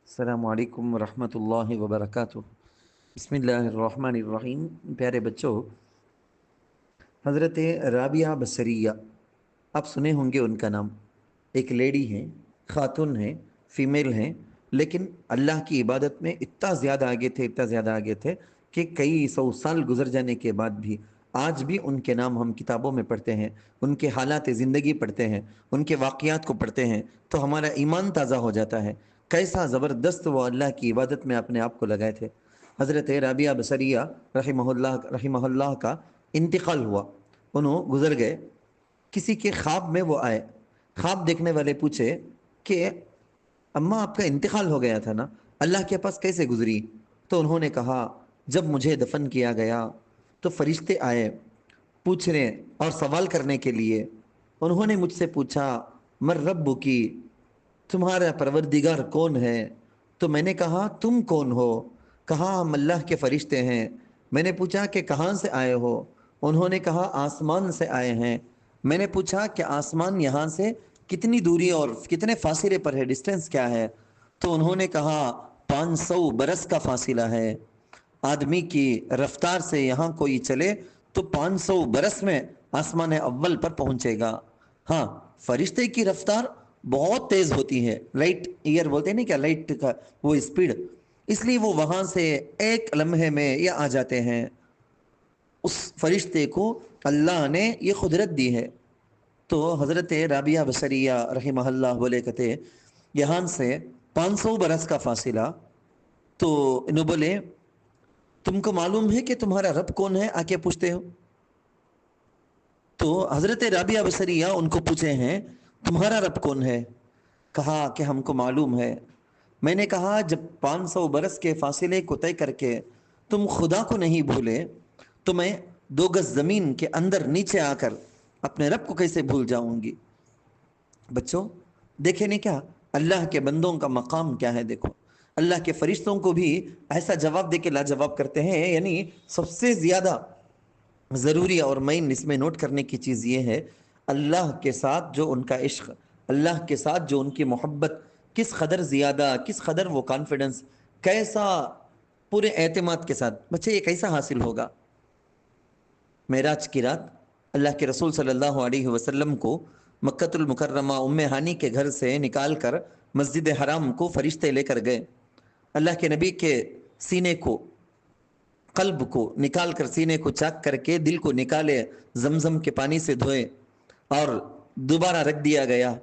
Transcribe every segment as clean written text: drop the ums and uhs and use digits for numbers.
السلام علیکم ورحمۃ اللہ وبرکاتہ۔ بسم اللہ الرحمن الرحیم۔ پیارے بچوں، حضرت رابعہ بصریہ، آپ سنے ہوں گے ان کا نام۔ ایک لیڈی ہیں، خاتون ہیں، فیمیل ہیں، لیکن اللہ کی عبادت میں اتنا زیادہ آگے تھے کہ کئی سو سال گزر جانے کے بعد بھی آج بھی ان کے نام ہم کتابوں میں پڑھتے ہیں، ان کے حالات زندگی پڑھتے ہیں، ان کے واقعات کو پڑھتے ہیں تو ہمارا ایمان تازہ ہو جاتا ہے۔ کیسا زبردست وہ اللہ کی عبادت میں اپنے آپ کو لگائے تھے۔ حضرت رابعہ بصریہ رحمہ اللہ کا انتقال ہوا، انہوں گزر گئے۔ کسی کے خواب میں وہ آئے، خواب دیکھنے والے پوچھے کہ اماں آپ کا انتقال ہو گیا تھا نا، اللہ کے پاس کیسے گزری؟ تو انہوں نے کہا جب مجھے دفن کیا گیا تو فرشتے آئے پوچھنے اور سوال کرنے کے لیے۔ انہوں نے مجھ سے پوچھا من رب کی، تمہارا پروردگار کون ہے؟ تو میں نے کہا تم کون ہو؟ کہا ہم اللہ کے فرشتے ہیں۔ میں نے پوچھا کہ کہاں سے آئے ہو؟ انہوں نے کہا آسمان سے آئے ہیں۔ میں نے پوچھا کہ آسمان یہاں سے کتنی دوری اور کتنے فاصلے پر ہے، ڈسٹینس کیا ہے؟ تو انہوں نے کہا 500 برس کا فاصلہ ہے۔ آدمی کی رفتار سے یہاں کوئی چلے تو 500 برس میں آسمان اول پر پہنچے گا۔ ہاں، فرشتے کی رفتار بہت تیز ہوتی ہے، لائٹ ایئر بولتے ہیں نا، کیا لائٹ کا وہ اسپیڈ، اس لیے وہ وہاں سے ایک لمحے میں یہ آ جاتے ہیں۔ اس فرشتے کو اللہ نے یہ قدرت دی ہے۔ تو حضرت رابعہ بصریہ رحمہ اللہ بولے کہتے یہاں سے 500 برس کا فاصلہ۔ تو انہوں بولے تم کو معلوم ہے کہ تمہارا رب کون ہے؟ آ کے پوچھتے ہو۔ تو حضرت رابعہ بصریہ ان کو پوچھے ہیں تمہارا رب کون ہے؟ کہا کہ ہم کو معلوم ہے۔ میں نے کہا جب 500 برس کے فاصلے کو طے کر کے تم خدا کو نہیں بھولے تو میں 2 گز زمین کے اندر نیچے آ کر اپنے رب کو کیسے بھول جاؤں گی؟ بچوں دیکھیں نہیں کیا اللہ کے بندوں کا مقام کیا ہے؟ دیکھو اللہ کے فرشتوں کو بھی ایسا جواب دے کے لاجواب کرتے ہیں۔ یعنی سب سے زیادہ ضروری اور مین اس میں نوٹ کرنے کی چیز یہ ہے اللہ کے ساتھ جو ان کا عشق، اللہ کے ساتھ جو ان کی محبت کس قدر زیادہ، کس قدر وہ کانفیڈنس، کیسا پورے اعتماد کے ساتھ۔ بچے یہ کیسا حاصل ہوگا؟ معراج کی رات اللہ کے رسول صلی اللہ علیہ وسلم کو مکۃ المکرمہ ام ہانی کے گھر سے نکال کر مسجد حرام کو فرشتے لے کر گئے۔ اللہ کے نبی کے سینے کو، قلب کو نکال کر، سینے کو چاک کر کے دل کو نکالے، زمزم کے پانی سے دھوئے اور دوبارہ رکھ دیا گیا۔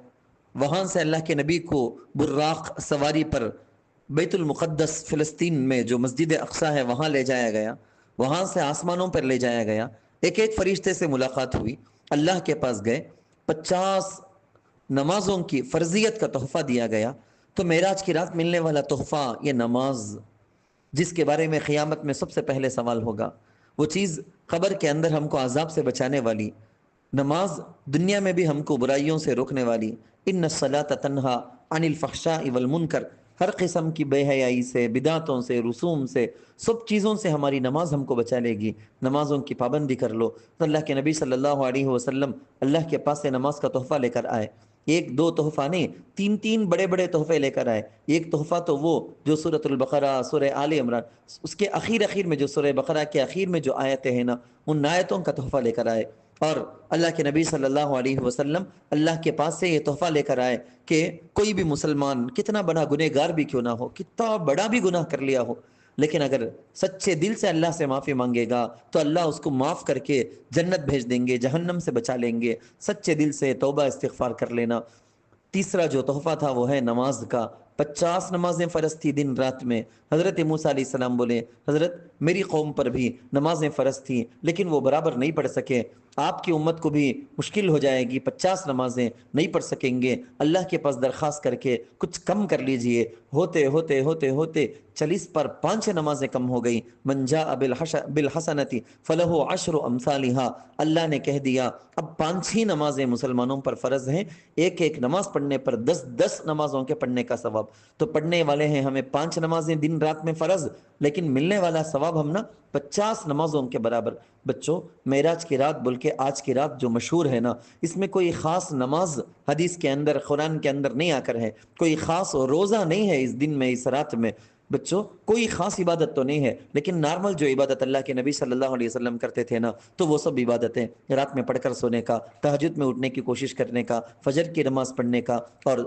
وہاں سے اللہ کے نبی کو براق سواری پر بیت المقدس فلسطین میں جو مسجد اقصی ہے وہاں لے جایا گیا، وہاں سے آسمانوں پر لے جایا گیا۔ ایک ایک فرشتے سے ملاقات ہوئی، اللہ کے پاس گئے، 50 نمازوں کی فرضیت کا تحفہ دیا گیا۔ تو معراج کی رات ملنے والا تحفہ یہ نماز، جس کے بارے میں قیامت میں سب سے پہلے سوال ہوگا، وہ چیز قبر کے اندر ہم کو عذاب سے بچانے والی نماز، دنیا میں بھی ہم کو برائیوں سے روکنے والی۔ ان الصلاۃ تنہا عن الفحشاء والمنکر، ہر قسم کی بے حیائی سے، بدعتوں سے، رسوم سے، سب چیزوں سے ہماری نماز ہم کو بچا لے گی۔ نمازوں کی پابندی کر لو۔ تو اللہ کے نبی صلی اللہ علیہ وسلم اللہ کے پاس سے نماز کا تحفہ لے کر آئے۔ ایک دو تحفہ نہیں، تین بڑے بڑے تحفے لے کر آئے۔ ایک تحفہ تو وہ جو سورۃ البقرہ، سورہ آل عمران، اس کے اخیر میں جو سورہ بقرہ کے اخیر میں جو آیتیں ہیں نا، ان آیتوں کا تحفہ لے کر آئے۔ اور اللہ کے نبی صلی اللہ علیہ وسلم اللہ کے پاس سے یہ تحفہ لے کر آئے کہ کوئی بھی مسلمان کتنا بڑا گنہگار بھی کیوں نہ ہو، کتنا بڑا بھی گناہ کر لیا ہو، لیکن اگر سچے دل سے اللہ سے معافی مانگے گا تو اللہ اس کو معاف کر کے جنت بھیج دیں گے، جہنم سے بچا لیں گے۔ سچے دل سے توبہ استغفار کر لینا۔ تیسرا جو تحفہ تھا وہ ہے نماز کا۔ 50 نمازیں فرض تھی دن رات میں۔ حضرت موسیٰ علیہ السلام بولے حضرت میری قوم پر بھی نمازیں فرض تھیں لیکن وہ برابر نہیں پڑھ سکے، آپ کی امت کو بھی مشکل ہو جائے گی، 50 نمازیں نہیں پڑھ سکیں گے، اللہ کے پاس درخواست کر کے کچھ کم کر لیجئے۔ ہوتے ہوتے ہوتے ہوتے 40 پر 5 نمازیں کم ہو گئی۔ من جاء بالحسنۃ فلہ عشر امثالھا، اللہ نے کہہ دیا اب 5 ہی نمازیں مسلمانوں پر فرض ہیں، ایک ایک نماز پڑھنے پر 10 نمازوں کے پڑھنے کا ثواب۔ تو پڑھنے والے ہیں ہمیں 5 نمازیں دن رات میں فرض، لیکن ملنے والا ثواب ہم نا 50 نمازوں کے برابر. بچوں معراج کی رات بول کے آج کی رات جو مشہور ہے نا، اس میں کوئی خاص نماز حدیث کے اندر قرآن کے اندر نہیں آ کر ہے، کوئی خاص روزہ نہیں ہے اس دن میں اس رات میں. بچوں کوئی خاص عبادت تو نہیں ہے، لیکن نارمل جو عبادت اللہ کے نبی صلی اللہ علیہ وسلم کرتے تھے نا، تو وہ سب عبادتیں رات میں پڑھ کر سونے کا، تہجد میں اٹھنے کی کوشش کرنے کا، فجر کی نماز پڑھنے کا، اور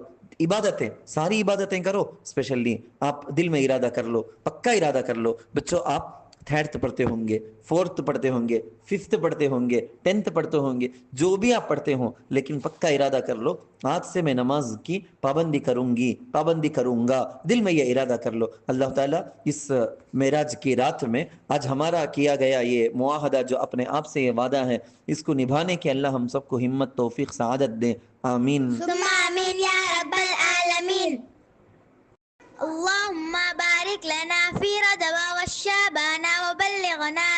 عبادتیں ساری عبادتیں کرو. اسپیشلی آپ دل میں ارادہ کر لو، پکا ارادہ کر لو. بچوں آپ تھرڈ پڑھتے ہوں گے، فورتھ پڑھتے ہوں گے، ففتھ پڑھتے ہوں گے، 10th پڑھتے ہوں گے، جو بھی آپ پڑھتے ہوں، لیکن پکا ارادہ کر لو آج سے میں نماز کی پابندی کروں گی، پابندی کروں گا. دل میں یہ ارادہ کر لو. اللہ تعالیٰ اس معراج کی رات میں آج ہمارا کیا گیا یہ معاہدہ جو اپنے آپ سے یہ وعدہ ہے، اس کو نبھانے کے اللہ ہم سب کو ہمت، توفیق، سعادت دے. آمین ثم آمين يا رب العالمين. اللهم بارك لنا في رجب والشعبان وبلغنا